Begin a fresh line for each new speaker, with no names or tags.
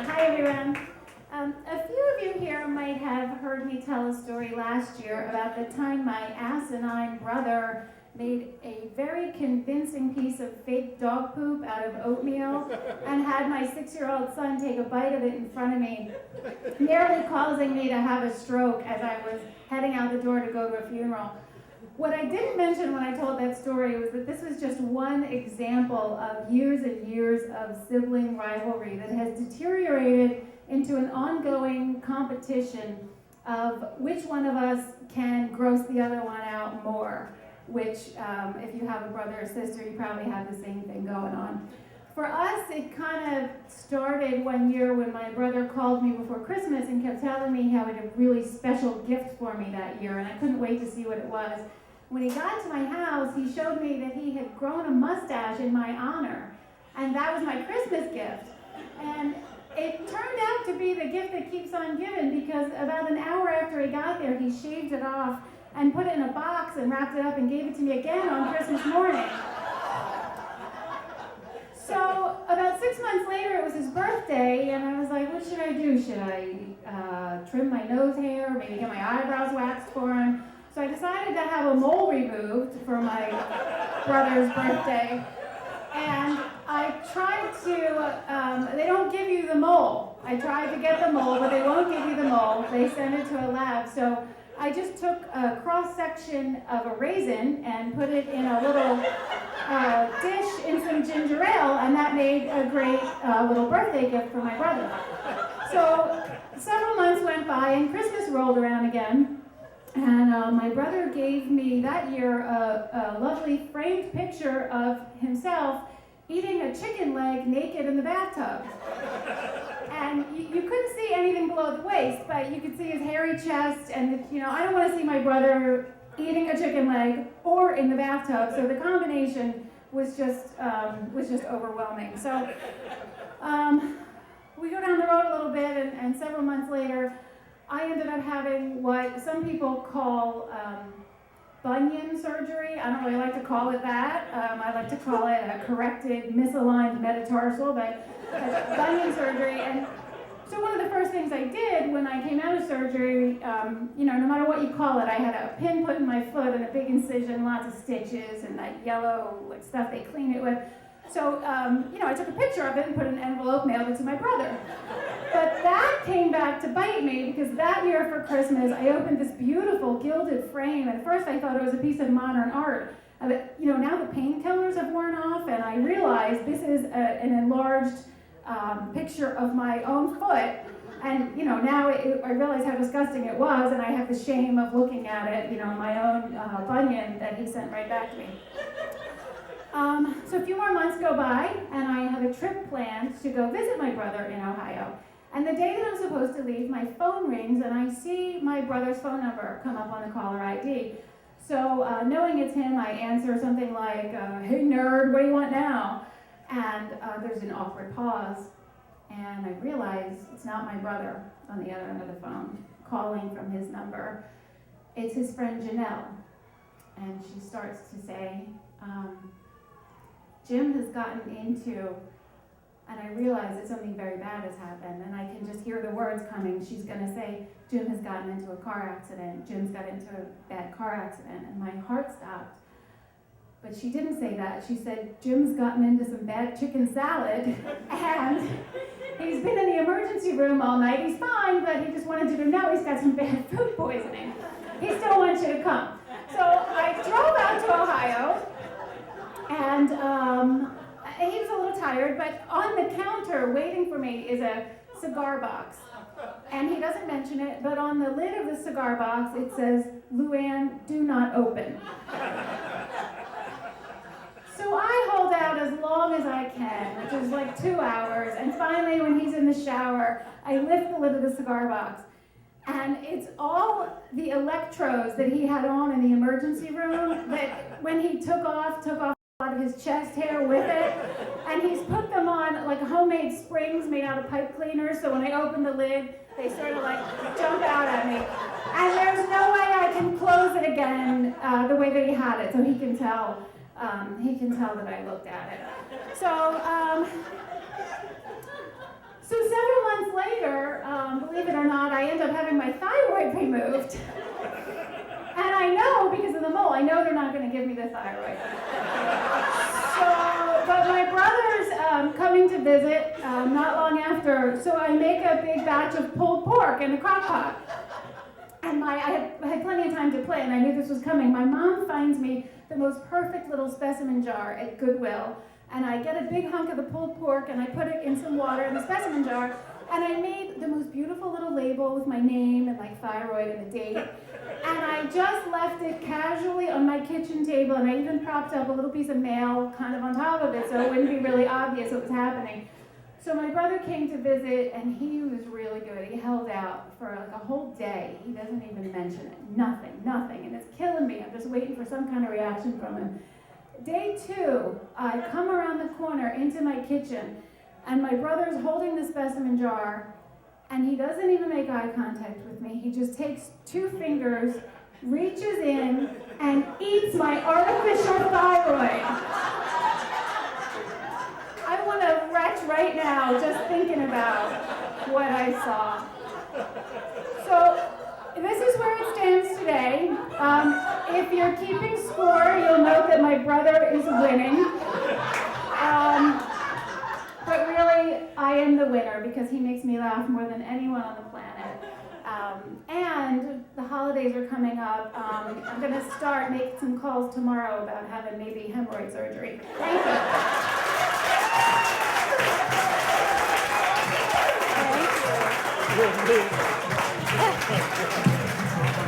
Hi, everyone. A few of you here might have heard me tell a story last year about the time my asinine brother made a very convincing piece of fake dog poop out of oatmeal and had my 6-year-old son take a bite of it in front of me, nearly causing me to have a stroke as I was heading out the door to go to a funeral. What I didn't mention when I told that story was that this was just one example of years and years of sibling rivalry that has deteriorated into an ongoing competition of which one of us can gross the other one out more, which if you have a brother or sister, you probably have the same thing going on. For us, it kind of started one year when my brother called me before Christmas and kept telling me how he had a really special gift for me that year, and I couldn't wait to see what it was. When he got to my house, he showed me that he had grown a mustache in my honor, and that was my Christmas gift. And it turned out to be the gift that keeps on giving, because about an hour after he got there, he shaved it off and put it in a box and wrapped it up and gave it to me again on Christmas morning. So about 6 months later, it was his birthday, and I was like, what should I do? Should I trim my nose hair, maybe get my eyebrows waxed for him? So I decided to have a mole removed for my brother's birthday. And I tried to, they don't give you the mole. I tried to get the mole, but they won't give you the mole. They send it to a lab. So I just took a cross-section of a raisin and put it in a little dish in some ginger ale, and that made a great little birthday gift for my brother. So several months went by, and Christmas rolled around again. And my brother gave me that year a lovely framed picture of himself eating a chicken leg naked in the bathtub. And you couldn't see anything below the waist, but you could see his hairy chest, and I don't want to see my brother eating a chicken leg or in the bathtub, so the combination was just overwhelming. So we go down the road a little bit, and several months later, I ended up having what some people call bunion surgery. I don't really like to call it that. I like to call it a corrected misaligned metatarsal, but bunion surgery. And so one of the first things I did when I came out of surgery, no matter what you call it, I had a pin put in my foot and a big incision, lots of stitches, and that yellow stuff they clean it with. So, I took a picture of it and put it in an envelope, mailed it to my brother. But that came back to bite me, because that year for Christmas, I opened this beautiful gilded frame. At first I thought it was a piece of modern art. But, now the painkillers have worn off, and I realized this is an enlarged picture of my own foot. And, now I realize how disgusting it was, and I have the shame of looking at it, my own bunion that he sent right back to me. So a few more months go by, and I have a trip planned to go visit my brother in Ohio. And the day that I'm supposed to leave, my phone rings, and I see my brother's phone number come up on the caller ID. So knowing it's him, I answer something like, hey nerd, what do you want now? And there's an awkward pause, and I realize it's not my brother on the other end of the phone, calling from his number. It's his friend Janelle. And she starts to say, Jim has gotten into, and I realize that something very bad has happened, and I can just hear the words coming. She's going to say, Jim has gotten into a car accident. Jim's got into a bad car accident, and my heart stopped. But she didn't say that. She said, Jim's gotten into some bad chicken salad, and he's been in the emergency room all night. He's fine, but he just wanted you to know he's got some bad food poisoning. He still wants you to come. So I drove out to Ohio, and he was a little tired, but on the counter waiting for me is a cigar box. And he doesn't mention it, but on the lid of the cigar box it says, Luanne, do not open. So I hold out as long as I can, which is like 2 hours, and finally when he's in the shower, I lift the lid of the cigar box. And it's all the electrodes that he had on in the emergency room that when he took off a lot of his chest hair with it. And he's put them on like homemade springs made out of pipe cleaners, so when I open the lid, they sort of like jump out at me. And there's no way I can close it again the way that he had it, so he can tell He can tell that I looked at it. So several months later, believe it or not, I end up having my thyroid removed. And I know, because of the mole, I know they're not going to give me the thyroid. But my brother's coming to visit not long after, so I make a big batch of pulled pork in the crock pot. And I had plenty of time to play, and I knew this was coming. My mom finds me the most perfect little specimen jar at Goodwill, and I get a big hunk of the pulled pork, and I put it in some water in the specimen jar, and I made the most beautiful little label with my name and like thyroid and the date. And I just left it casually on my kitchen table, and I even propped up a little piece of mail kind of on top of it so it wouldn't be really obvious what was happening. So my brother came to visit, and he was really good. He held out for like a whole day. He doesn't even mention it. Nothing. And it's killing me. I'm just waiting for some kind of reaction from him. Day 2, I come around the corner into my kitchen, and my brother's holding the specimen jar, and he doesn't even make eye contact with me. He just takes 2 fingers, reaches in, and eats my artificial thyroid. I want to retch right now just thinking about what I saw. So this is where it stands today. If you're keeping score, you'll note that my brother is winning. But really, I am the winner because he makes me laugh more than anyone on the planet. And the holidays are coming up. I'm going to start making some calls tomorrow about having maybe hemorrhoid surgery. Thank you. Thank you.